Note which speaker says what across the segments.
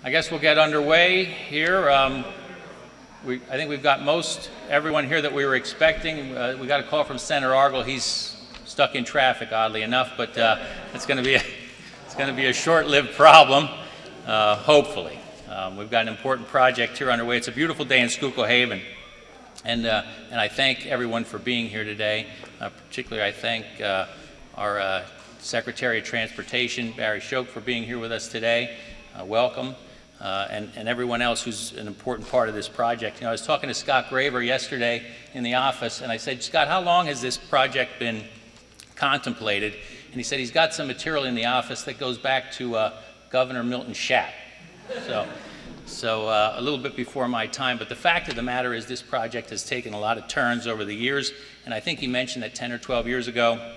Speaker 1: I guess we'll get underway here. I think we've got everyone here that we were expecting. We got a call from Senator Argyle. He's stuck in traffic, oddly enough, but it's going to be a short-lived problem, hopefully. We've got an important project here underway. It's a beautiful day in Schuylkill Haven, and I thank everyone for being here today. Particularly, I thank our Secretary of Transportation, Barry Shoke, for being here with us today. Welcome. And everyone else who's an important part of this project. You know, I was talking to Scott Graver yesterday in the office, and I said, Scott, how long has this project been contemplated? And he said he's got some material in the office that goes back to Governor Milton Schaap. So a little bit before my time, but the fact of the matter is this project has taken a lot of turns over the years, and I think he mentioned that 10 or 12 years ago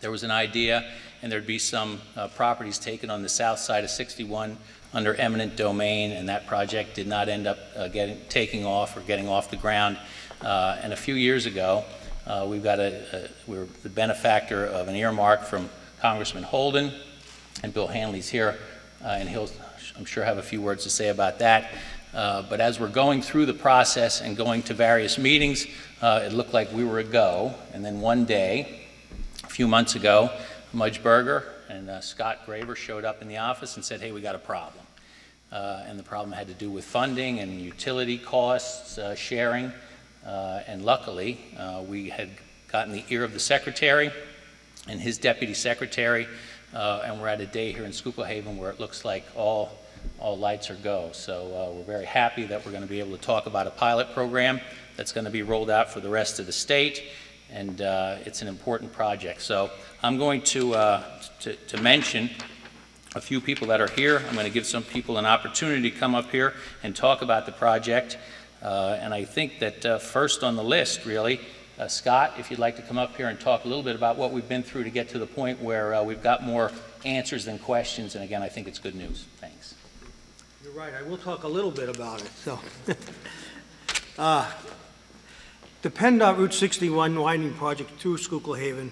Speaker 1: there was an idea and there'd be some properties taken on the south side of 61 under eminent domain, and that project did not end up getting off the ground. And a few years ago, we were the benefactor of an earmark from Congressman Holden, and Bill Hanley's here, and he'll, I'm sure, have a few words to say about that. But as we're going through the process and going to various meetings, it looked like we were a go. And then one day, a few months ago, Mudge Berger and Scott Graver showed up in the office and said, hey, we got a problem. And the problem had to do with funding and utility costs, sharing. And luckily, we had gotten the ear of the Secretary and his Deputy Secretary, and we're at a day here in Schuylkill Haven where it looks like all lights are go. So we're very happy that we're going to be able to talk about a pilot program that's going to be rolled out for the rest of the state, and it's an important project. So I'm going to mention a few people that are here. I'm going to give some people an opportunity to come up here and talk about the project. And I think that first on the list, really, Scott, if you'd like to come up here and talk a little bit about what we've been through to get to the point where we've got more answers than questions. And again, I think it's good news. Thanks.
Speaker 2: You're right. I will talk a little bit about it. So, the PennDOT Route 61 widening project through Schuylkill Haven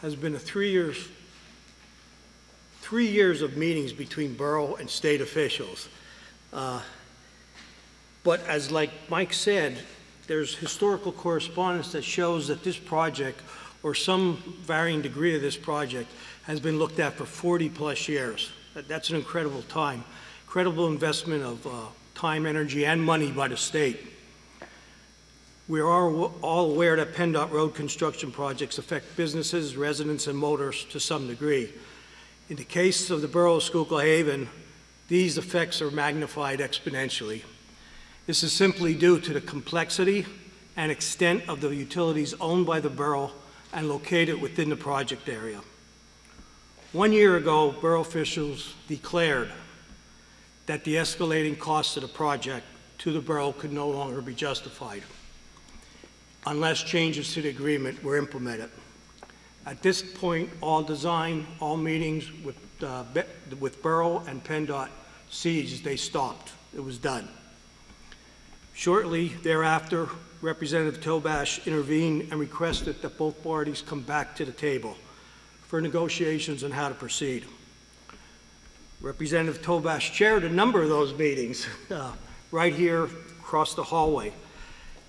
Speaker 2: has been a 3 years of meetings between borough and state officials. But as like Mike said, there's historical correspondence that shows that this project, or some varying degree of this project, has been looked at for 40+ years. That's an incredible time. Incredible investment of time, energy, and money by the state. We are all aware that PennDOT road construction projects affect businesses, residents, and motorists to some degree. In the case of the borough of Schuylkill Haven, these effects are magnified exponentially. This is simply due to the complexity and extent of the utilities owned by the borough and located within the project area. 1 year ago, borough officials declared that the escalating costs of the project to the borough could no longer be justified unless changes to the agreement were implemented. At this point, all design, all meetings with borough and PennDOT ceased. They stopped. It was done. Shortly thereafter, Representative Tobash intervened and requested that both parties come back to the table for negotiations on how to proceed. Representative Tobash chaired a number of those meetings right here across the hallway,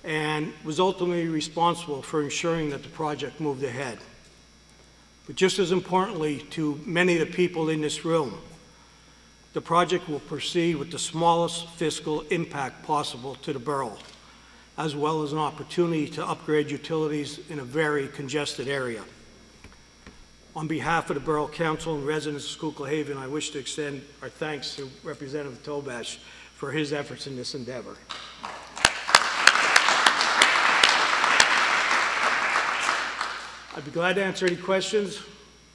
Speaker 2: and was ultimately responsible for ensuring that the project moved ahead. But just as importantly to many of the people in this room, the project will proceed with the smallest fiscal impact possible to the borough, as well as an opportunity to upgrade utilities in a very congested area. On behalf of the Borough Council and residents of Schuylkill Haven, I wish to extend our thanks to Representative Tobash for his efforts in this endeavor. I'd be glad to answer any questions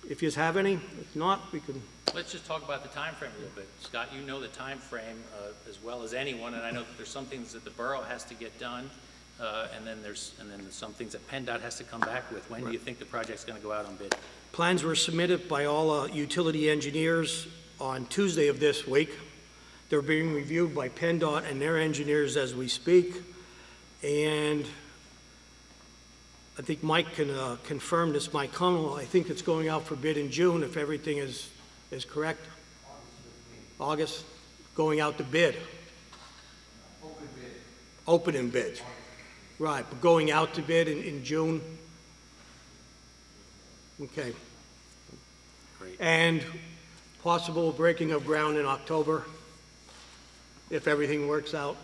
Speaker 2: if you have any. If not, we can.
Speaker 1: Let's just talk about the time frame a little bit. Scott, you know the time frame as well as anyone, and I know that there's some things that the borough has to get done, and then there's some things that PennDOT has to come back with. When do you think the project's going to go out on bid?
Speaker 2: Plans were submitted by all utility engineers on Tuesday of this week. They're being reviewed by PennDOT and their engineers as we speak, and I think Mike can confirm this, Mike Connell. I think it's going out for bid in June if everything is correct. August. going out to bid. Opening bid. Right, but going out to bid in June? Okay.
Speaker 1: Great.
Speaker 2: And possible breaking of ground in October, if everything works out.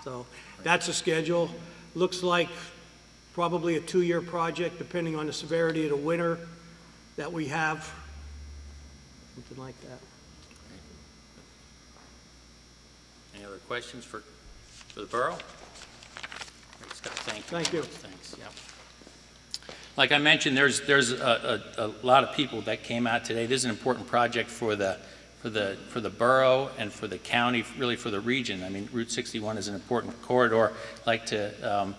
Speaker 2: So that's a schedule. Looks like probably a 2-year project, depending on the severity of the winter that we have. Something like that.
Speaker 1: Any other questions for the borough? Great stuff. Thank you.
Speaker 2: Thank you.
Speaker 1: Thanks. Yeah. Like I mentioned, there's a lot of people that came out today. This is an important project for the borough and for the county, really for the region. I mean, Route 61 is an important corridor. I'd like to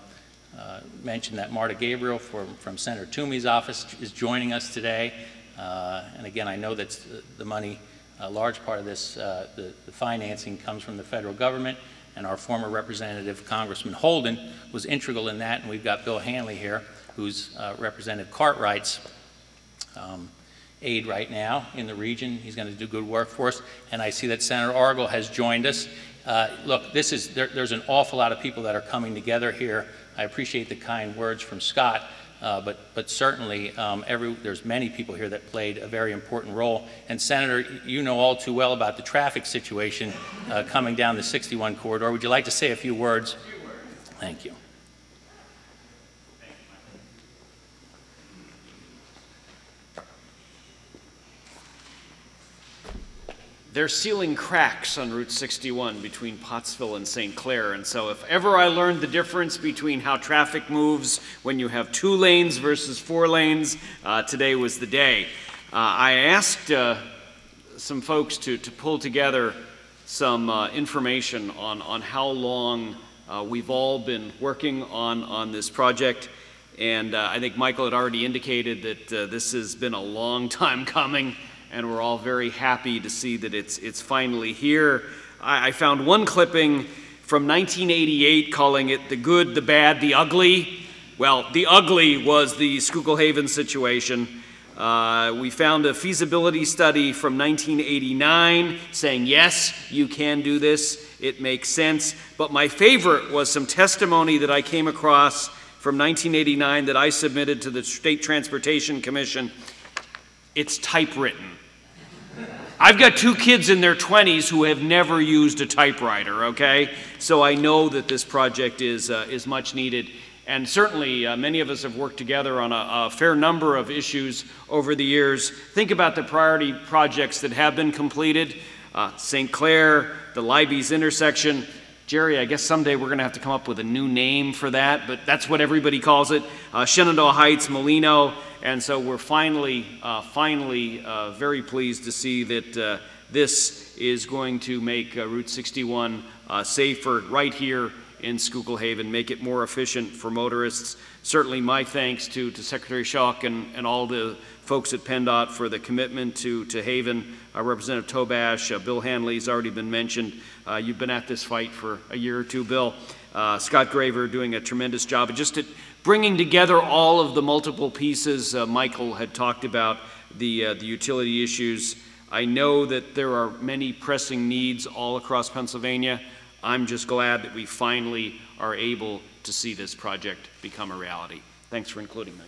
Speaker 1: mention that Marta Gabriel from Senator Toomey's office is joining us today. And again, I know that the money, a large part of this, the financing comes from the federal government, and our former representative, Congressman Holden, was integral in that, and we've got Bill Hanley here, who's Representative Cartwright's aide right now in the region. He's going to do good work for us, and I see that Senator Argel has joined us. Look, there's an awful lot of people that are coming together here. I appreciate the kind words from Scott, but certainly there's many people here that played a very important role. And Senator, you know all too well about the traffic situation coming down the 61 corridor. Would you like to say a few words? Thank you.
Speaker 3: They're sealing cracks on Route 61 between Pottsville and St. Clair, and so if ever I learned the difference between how traffic moves when you have 2 lanes versus 4 lanes, today was the day. I asked some folks to pull together some information on how long we've all been working on this project, and I think Michael had already indicated that this has been a long time coming, and we're all very happy to see that it's finally here. I found one clipping from 1988 calling it the good, the bad, the ugly. Well, the ugly was the Schuylkill Haven situation. We found a feasibility study from 1989 saying, yes, you can do this, it makes sense. But my favorite was some testimony that I came across from 1989 that I submitted to the State Transportation Commission. It's typewritten. I've got 2 kids in their 20s who have never used a typewriter, okay? So I know that this project is much needed. And certainly many of us have worked together on a fair number of issues over the years. Think about the priority projects that have been completed. St. Clair, the Libby's intersection. Jerry, I guess someday we're going to have to come up with a new name for that, but that's what everybody calls it. Shenandoah Heights, Molino, and so we're finally very pleased to see that this is going to make Route 61 safer right here in Schuylkill Haven, make it more efficient for motorists. Certainly my thanks to Secretary Schock and all the folks at PennDOT for the commitment to Haven. Representative Tobash, Bill Hanley's already been mentioned. You've been at this fight for a year or two, Bill. Scott Graver doing a tremendous job. Just at bringing together all of the multiple pieces. Michael had talked about the utility issues. I know that there are many pressing needs all across Pennsylvania. I'm just glad that we finally are able to see this project become a reality. Thanks for including me.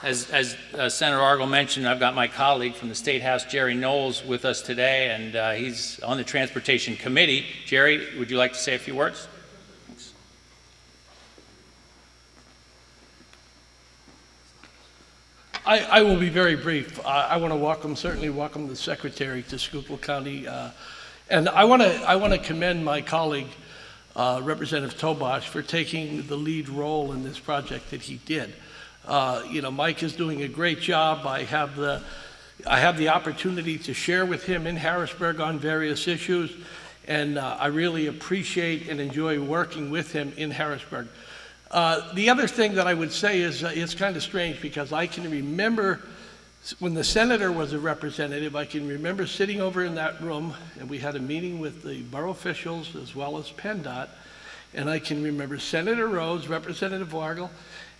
Speaker 1: As Senator Argel mentioned, I've got my colleague from the State House, Jerry Knowles, with us today, and he's on the Transportation Committee. Jerry, would you like to say a few words? Thanks.
Speaker 4: I will be very brief. I want to certainly welcome the Secretary to Schuylkill County, and I want to commend my colleague, Representative Tobash, for taking the lead role in this project that he did. You know, Mike is doing a great job. I have the opportunity to share with him in Harrisburg on various issues, and I really appreciate and enjoy working with him in Harrisburg. The other thing that I would say is it's kind of strange because I can remember when the senator was a representative, I can remember sitting over in that room and we had a meeting with the borough officials as well as PennDOT, and I can remember Senator Rhodes, Representative Argel,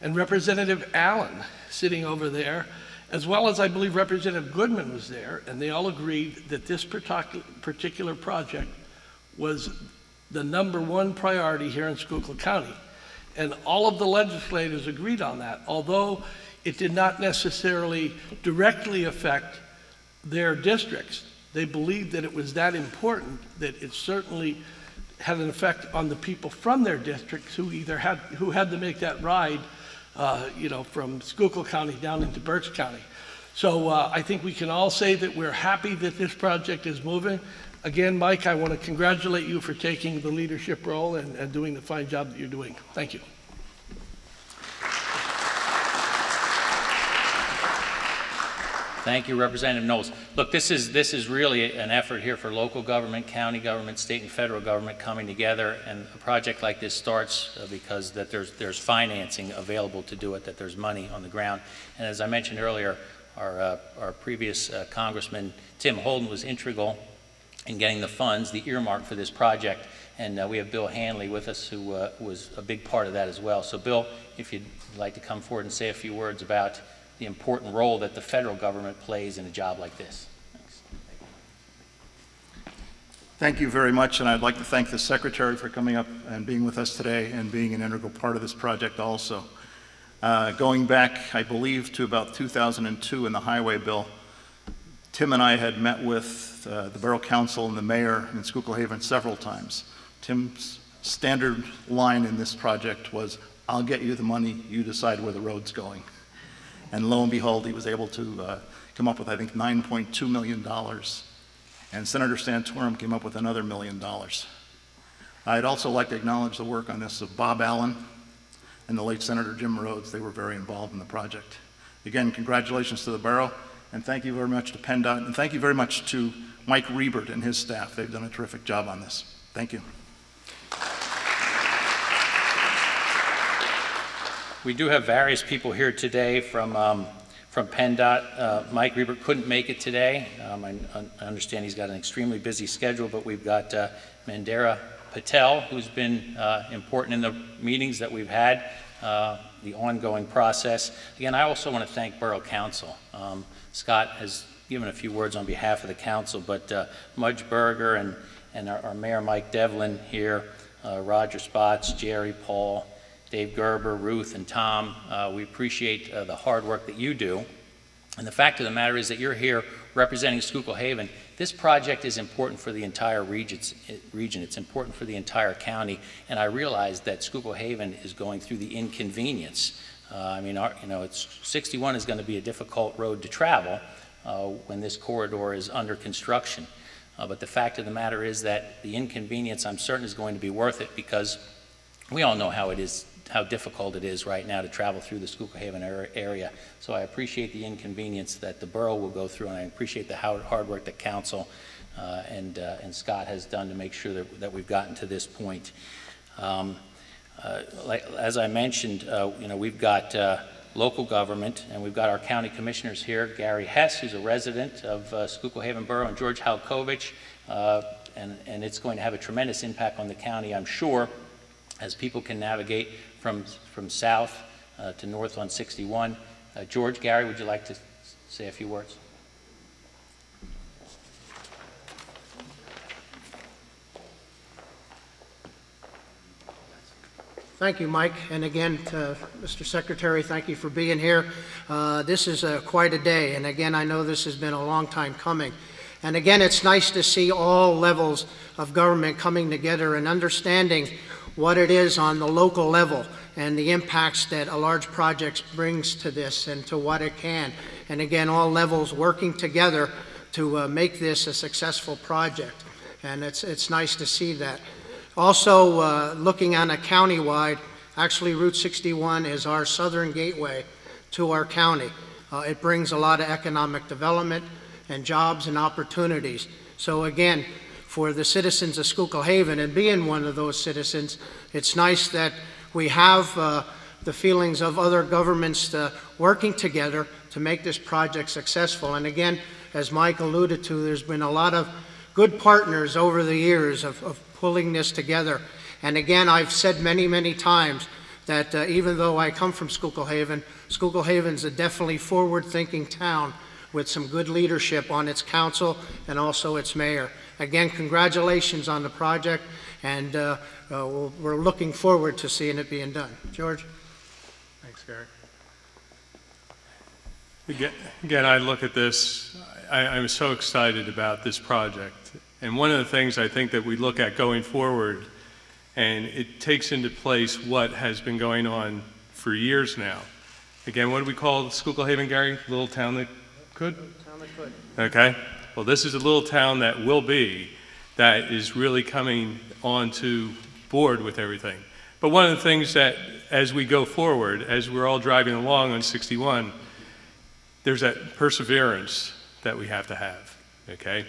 Speaker 4: and Representative Allen sitting over there, as well as I believe Representative Goodman was there, and they all agreed that this particular project was the #1 priority here in Schuylkill County. And all of the legislators agreed on that, although it did not necessarily directly affect their districts. They believed that it was that important that it certainly had an effect on the people from their districts who had to make that ride, from Schuylkill County down into Berks County. So I think we can all say that we're happy that this project is moving. Again, Mike, I want to congratulate you for taking the leadership role and doing the fine job that you're doing. Thank you.
Speaker 1: Thank you, Representative Knowles. Look, this is really an effort here for local government, county government, state and federal government coming together, and a project like this starts because that there's financing available to do it, that there's money on the ground. And as I mentioned earlier, our previous Congressman Tim Holden was integral in getting the funds, the earmark for this project, and we have Bill Hanley with us, who was a big part of that as well. So Bill, if you'd like to come forward and say a few words about the important role that the federal government plays in a job like this. Thanks.
Speaker 5: Thank you very much, and I'd like to thank the Secretary for coming up and being with us today and being an integral part of this project also. Going back, I believe, to about 2002 in the Highway Bill, Tim and I had met with the Borough Council and the Mayor in Schuylkill Haven several times. Tim's standard line in this project was, "I'll get you the money, you decide where the road's going." And lo and behold, he was able to come up with, I think, $9.2 million. And Senator Santorum came up with another $1 million. I'd also like to acknowledge the work on this of Bob Allen and the late Senator Jim Rhodes. They were very involved in the project. Again, congratulations to the borough, and thank you very much to PennDOT, and thank you very much to Mike Riebert and his staff. They've done a terrific job on this. Thank you.
Speaker 1: We do have various people here today from PennDOT. Mike Riebert couldn't make it today. I understand he's got an extremely busy schedule, but we've got Mandara Patel, who's been important in the meetings that we've had, the ongoing process. Again, I also want to thank Borough Council. Scott has given a few words on behalf of the council, but Mudge Berger and our Mayor Mike Devlin here, Roger Spots, Jerry, Paul, Dave Gerber, Ruth, and Tom, we appreciate the hard work that you do. And the fact of the matter is that you're here representing Schuylkill Haven. This project is important for the entire region. It's important for the entire county. And I realize that Schuylkill Haven is going through the inconvenience. It's 61 is going to be a difficult road to travel when this corridor is under construction. But the fact of the matter is that the inconvenience, I'm certain, is going to be worth it, because we all know how difficult it is right now to travel through the Schuylkill Haven area. So I appreciate the inconvenience that the borough will go through, and I appreciate the hard work that council and Scott has done to make sure that we've gotten to this point. As I mentioned, we've got local government, and we've got our county commissioners here, Gary Hess, who's a resident of Schuylkill Haven Borough, and George Halkovich, and it's going to have a tremendous impact on the county, I'm sure, as people can navigate from south to north on 61. George, Gary, would you like to say a few words?
Speaker 6: Thank you, Mike. And again, Mr. Secretary, thank you for being here. This is quite a day. And again, I know this has been a long time coming. And again, it's nice to see all levels of government coming together and understanding what it is on the local level and the impacts that a large project brings to this and to what it can. And again, all levels working together to make this a successful project. And it's nice to see that. Also, looking on a county-wide, actually Route 61 is our southern gateway to our county. It brings a lot of economic development and jobs and opportunities. So again, for the citizens of Schuylkill Haven, and being one of those citizens, it's nice that we have the feelings of other governments working together to make this project successful. And again, as Mike alluded to, there's been a lot of good partners over the years of pulling this together. And again, I've said many, many times that even though I come from Schuylkill Haven's a definitely forward-thinking town with some good leadership on its council and also its mayor. Again, congratulations on the project, and we're looking forward to seeing it being done. George?
Speaker 7: Thanks, Gary. Again, I look at this, I'm so excited about this project. And one of the things I think that we look at going forward, and it takes into place what has been going on for years now. Again, what do we call Schuylkill Haven, Gary? Little town that could?
Speaker 6: Town that could.
Speaker 7: Okay. Well, this is a little town that will be, that is really coming onto board with everything. But one of the things that, as we go forward, as we're all driving along on 61, there's that perseverance that we have to have, okay?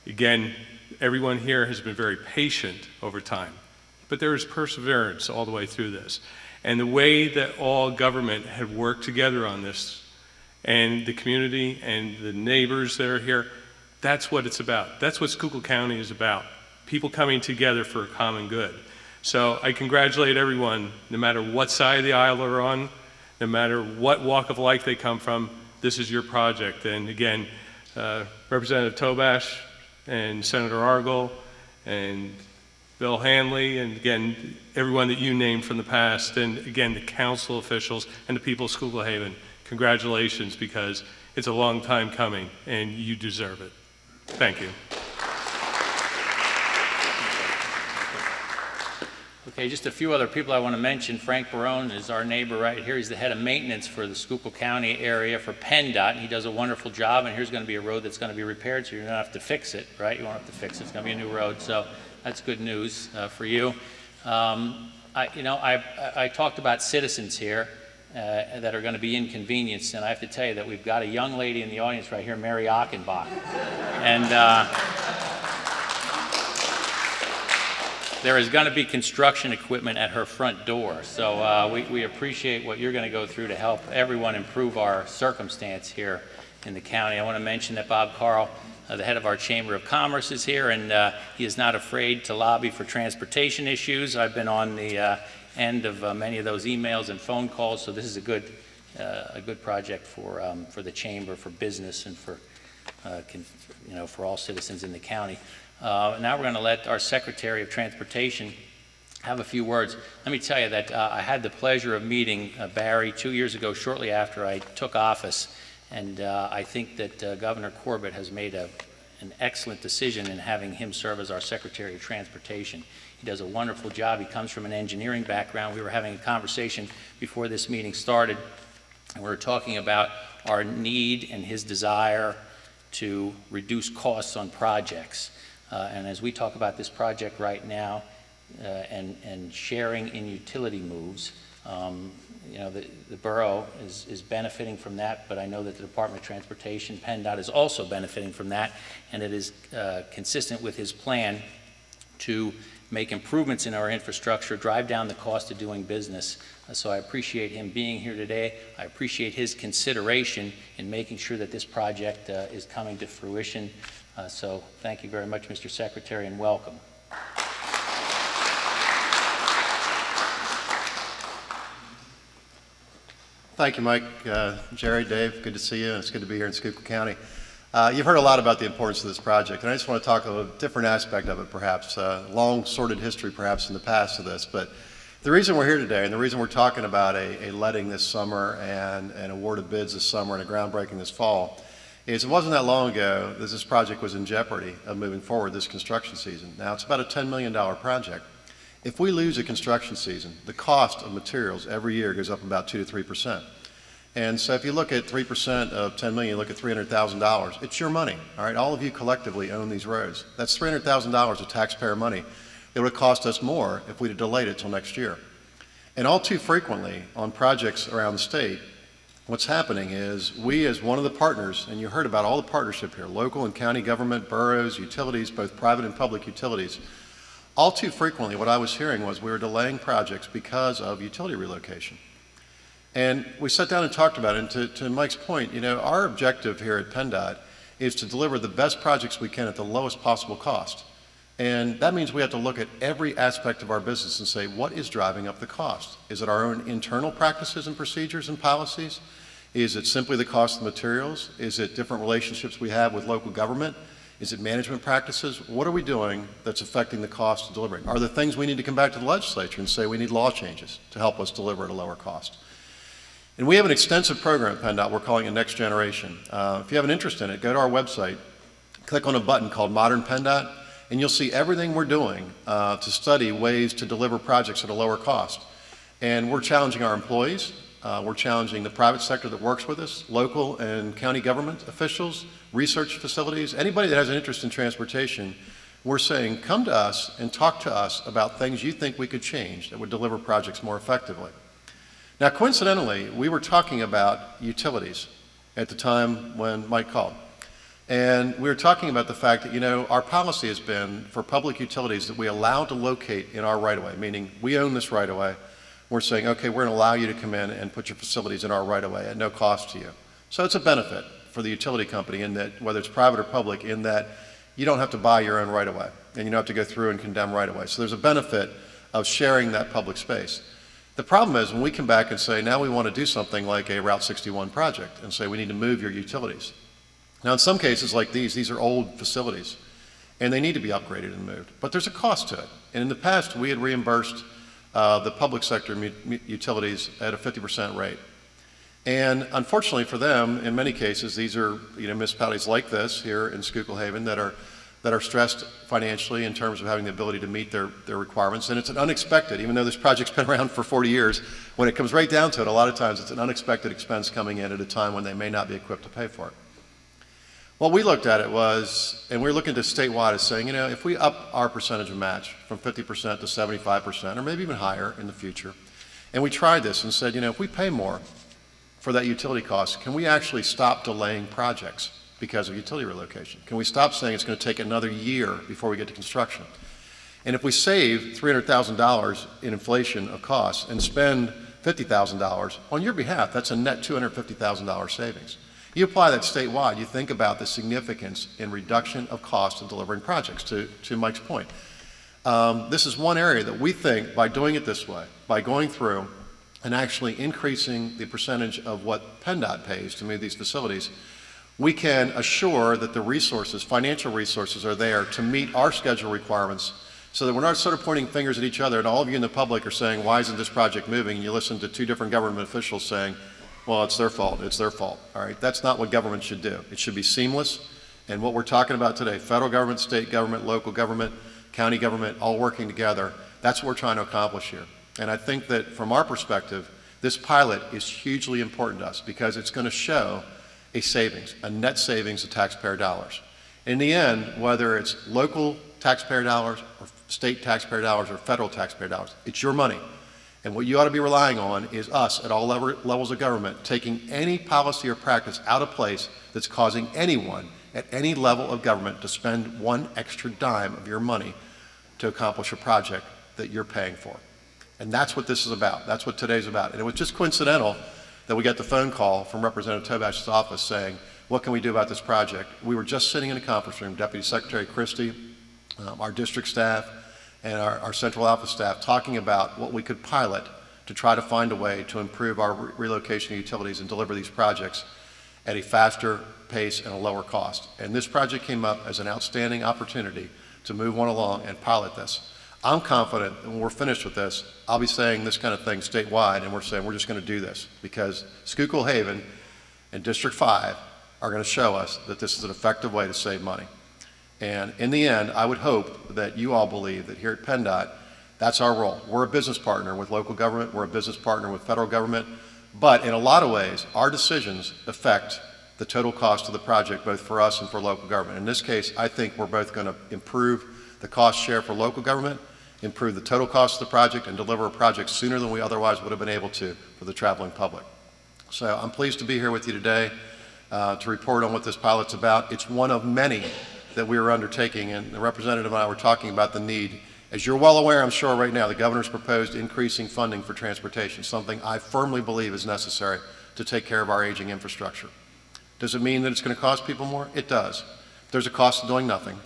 Speaker 7: Again, everyone here has been very patient over time, but there is perseverance all the way through this. And the way that all government have worked together on this, and the community and the neighbors that are here, that's what it's about. That's what Schuylkill County is about, people coming together for a common good. So I congratulate everyone, no matter what side of the aisle they're on, no matter what walk of life they come from, this is your project. And again, Representative Tobash and Senator Argel and Bill Hanley, and again, everyone that you named from the past, and again, the council officials and the people of Schuylkill Haven, congratulations, because it's a long time coming and you deserve it. Thank you.
Speaker 1: Okay, just a few other people I want to mention. Frank Barone is our neighbor right here. He's the head of maintenance for the Schuylkill County area for PennDOT, and he does a wonderful job. And here's going to be a road that's going to be repaired, so you don't have to fix it, right? You won't have to fix it. It's going to be a new road, so that's good news for you. I talked about citizens here that are going to be inconvenienced, and I have to tell you that we've got a young lady in the audience right here, Mary Achenbach, and there is going to be construction equipment at her front door. So we appreciate what you're going to go through to help everyone improve our circumstance here in the county. I want to mention that Bob Carl, the head of our Chamber of Commerce, is here, and he is not afraid to lobby for transportation issues. I've been on the end of many of those emails and phone calls, so this is a good project for the Chamber, for business, and for all citizens in the county. Now we're going to let our Secretary of Transportation have a few words. Let me tell you that I had the pleasure of meeting Barry 2 years ago, shortly after I took office, and I think that Governor Corbett has made an excellent decision in having him serve as our Secretary of Transportation. He does a wonderful job. He comes from an engineering background. We were having a conversation before this meeting started, and we were talking about our need and his desire to reduce costs on projects. And as we talk about this project right now and sharing in utility moves, the borough is benefiting from that, but I know that the Department of Transportation, PennDOT, is also benefiting from that, and it is consistent with his plan to make improvements in our infrastructure, drive down the cost of doing business. So I appreciate him being here today. I appreciate his consideration in making sure that this project is coming to fruition. So thank you very much, Mr. Secretary, and welcome.
Speaker 8: Thank you, Mike, Jerry, Dave, good to see you, and it's good to be here in Schuylkill County. You've heard a lot about the importance of this project, and I just want to talk a different aspect of it, perhaps, long sordid history perhaps in the past of this, but the reason we're here today and the reason we're talking about a letting this summer and an award of bids this summer and a groundbreaking this fall is it wasn't that long ago that this project was in jeopardy of moving forward this construction season. Now, it's about a $10 million project. If we lose a construction season, the cost of materials every year goes up about 2 to 3%. And so if you look at 3% of 10 million, you look at $300,000, it's your money, all right? All of you collectively own these roads. That's $300,000 of taxpayer money. It would have cost us more if we'd have delayed it till next year. And all too frequently on projects around the state, what's happening is we as one of the partners, and you heard about all the partnership here, local and county government, boroughs, utilities, both private and public utilities, all too frequently what I was hearing was we were delaying projects because of utility relocation. And we sat down and talked about it, and to Mike's point, our objective here at PennDOT is to deliver the best projects we can at the lowest possible cost. And that means we have to look at every aspect of our business and say, what is driving up the cost? Is it our own internal practices and procedures and policies? Is it simply the cost of materials? Is it different relationships we have with local government? Is it management practices? What are we doing that's affecting the cost of delivering? Are there things we need to come back to the legislature and say we need law changes to help us deliver at a lower cost? And we have an extensive program at PennDOT we're calling it Next Generation. If you have an interest in it, go to our website, click on a button called Modern PennDOT, and you'll see everything we're doing to study ways to deliver projects at a lower cost. And we're challenging our employees, we're challenging the private sector that works with us, local and county government officials, research facilities, anybody that has an interest in transportation. We're saying, come to us and talk to us about things you think we could change that would deliver projects more effectively. Now, coincidentally, we were talking about utilities at the time when Mike called. And we were talking about the fact that, you know, our policy has been for public utilities that we allow to locate in our right-of-way, meaning we own this right-of-way. We're saying, okay, we're going to allow you to come in and put your facilities in our right-of-way at no cost to you. So it's a benefit for the utility company in that, whether it's private or public, in that you don't have to buy your own right-of-way and you don't have to go through and condemn right-of-way. So there's a benefit of sharing that public space. The problem is when we come back and say, now we want to do something like a Route 61 project and say we need to move your utilities. Now, in some cases like these are old facilities, and they need to be upgraded and moved. But there's a cost to it. And in the past, we had reimbursed the public sector utilities at a 50% rate. And unfortunately for them, in many cases, these are municipalities like this here in Schuylkill Haven that are stressed financially in terms of having the ability to meet their requirements. And it's an unexpected, even though this project's been around for 40 years, when it comes right down to it, a lot of times it's an unexpected expense coming in at a time when they may not be equipped to pay for it. What we looked at it was, and we're looking to statewide as saying, you know, if we up our percentage of match from 50% to 75%, or maybe even higher in the future, and we tried this and said, you know, if we pay more for that utility cost, can we actually stop delaying projects because of utility relocation? Can we stop saying it's going to take another year before we get to construction? And if we save $300,000 in inflation of costs and spend $50,000 on your behalf, that's a net $250,000 savings. You apply that statewide, you think about the significance in reduction of cost of delivering projects, to Mike's point. This is one area that we think by doing it this way, by going through and actually increasing the percentage of what PennDOT pays to move these facilities, we can assure that the resources, financial resources, are there to meet our schedule requirements so that we're not sort of pointing fingers at each other and all of you in the public are saying, why isn't this project moving? And you listen to two different government officials saying, well, it's their fault, all right? That's not what government should do. It should be seamless, and what we're talking about today, federal government, state government, local government, county government, all working together, that's what we're trying to accomplish here. And I think that from our perspective, this pilot is hugely important to us because it's going to show a savings, a net savings of taxpayer dollars. In the end, whether it's local taxpayer dollars or state taxpayer dollars or federal taxpayer dollars, it's your money. And what you ought to be relying on is us at all levels of government taking any policy or practice out of place that's causing anyone at any level of government to spend one extra dime of your money to accomplish a project that you're paying for. And that's what this is about. That's what today's about. And it was just coincidental that we got the phone call from Representative Tobash's office saying, what can we do about this project? We were just sitting in a conference room, Deputy Secretary Christie, our district staff, and our central office staff talking about what we could pilot to try to find a way to improve our relocation of utilities and deliver these projects at a faster pace and a lower cost. And this project came up as an outstanding opportunity to move one along and pilot this. I'm confident that when we're finished with this, I'll be saying this kind of thing statewide, and we're saying we're just going to do this because Schuylkill Haven and District 5 are going to show us that this is an effective way to save money. And in the end, I would hope that you all believe that here at PennDOT, that's our role. We're a business partner with local government, we're a business partner with federal government, but in a lot of ways, our decisions affect the total cost of the project, both for us and for local government. In this case, I think we're both going to improve the cost share for local government, improve the total cost of the project, and deliver a project sooner than we otherwise would have been able to for the traveling public. So I'm pleased to be here with you today to report on what this pilot's about. It's one of many that we are undertaking, and the representative and I were talking about the need. As you're well aware, I'm sure right now, the governor's proposed increasing funding for transportation, something I firmly believe is necessary to take care of our aging infrastructure. Does it mean that it's going to cost people more? It does. There's a cost of doing nothing.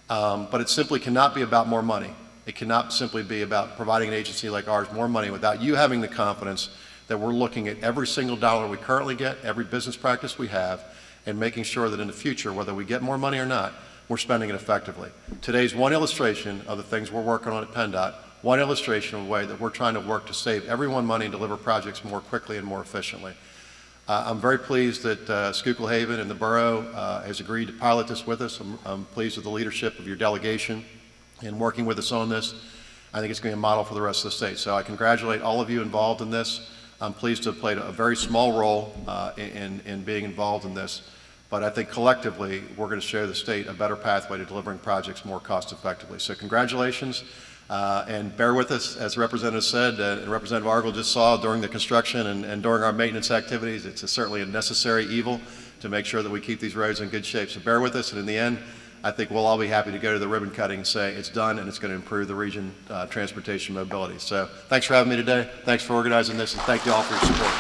Speaker 8: But it simply cannot be about more money. It cannot simply be about providing an agency like ours more money without you having the confidence that we're looking at every single dollar we currently get, every business practice we have, and making sure that in the future, whether we get more money or not, we're spending it effectively. Today's one illustration of the things we're working on at PennDOT, one illustration of a way that we're trying to work to save everyone money and deliver projects more quickly and more efficiently. I'm very pleased that Schuylkill Haven and the borough has agreed to pilot this with us. I'm pleased with the leadership of your delegation in working with us on this. I think it's going to be a model for the rest of the state. So I congratulate all of you involved in this. I'm pleased to have played a very small role in being involved in this. But I think collectively, we're going to show the state a better pathway to delivering projects more cost effectively. So congratulations, and bear with us, as the representative said, and Representative Argel just saw during the construction and during our maintenance activities, it's certainly a necessary evil to make sure that we keep these roads in good shape. So bear with us, and in the end, I think we'll all be happy to go to the ribbon cutting and say it's done and it's going to improve the region transportation mobility. So thanks for having me today. Thanks for organizing this, and thank you all for your support.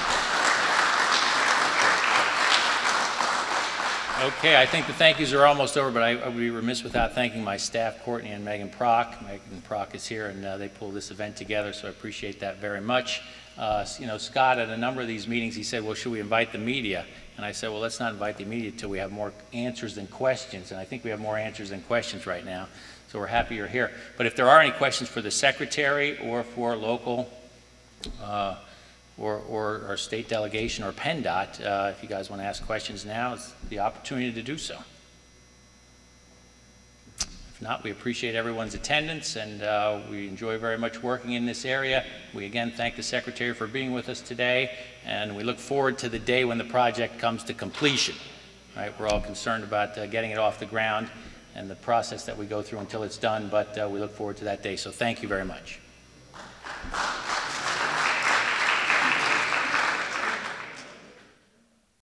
Speaker 1: Okay, I think the thank yous are almost over, but I would be remiss without thanking my staff, Courtney and Megan Prock. Megan Prock is here, and they pulled this event together, so I appreciate that very much. You know, Scott, at a number of these meetings, he said, well, should we invite the media? And I said, well, let's not invite the media until we have more answers than questions, and I think we have more answers than questions right now, so we're happy you're here. But if there are any questions for the Secretary or for local or our state delegation or PennDOT, if you guys want to ask questions now, it's the opportunity to do so. If not, we appreciate everyone's attendance, and we enjoy very much working in this area. We again thank the Secretary for being with us today, and we look forward to the day when the project comes to completion. Right? We're all concerned about getting it off the ground and the process that we go through until it's done, but we look forward to that day. So thank you very much.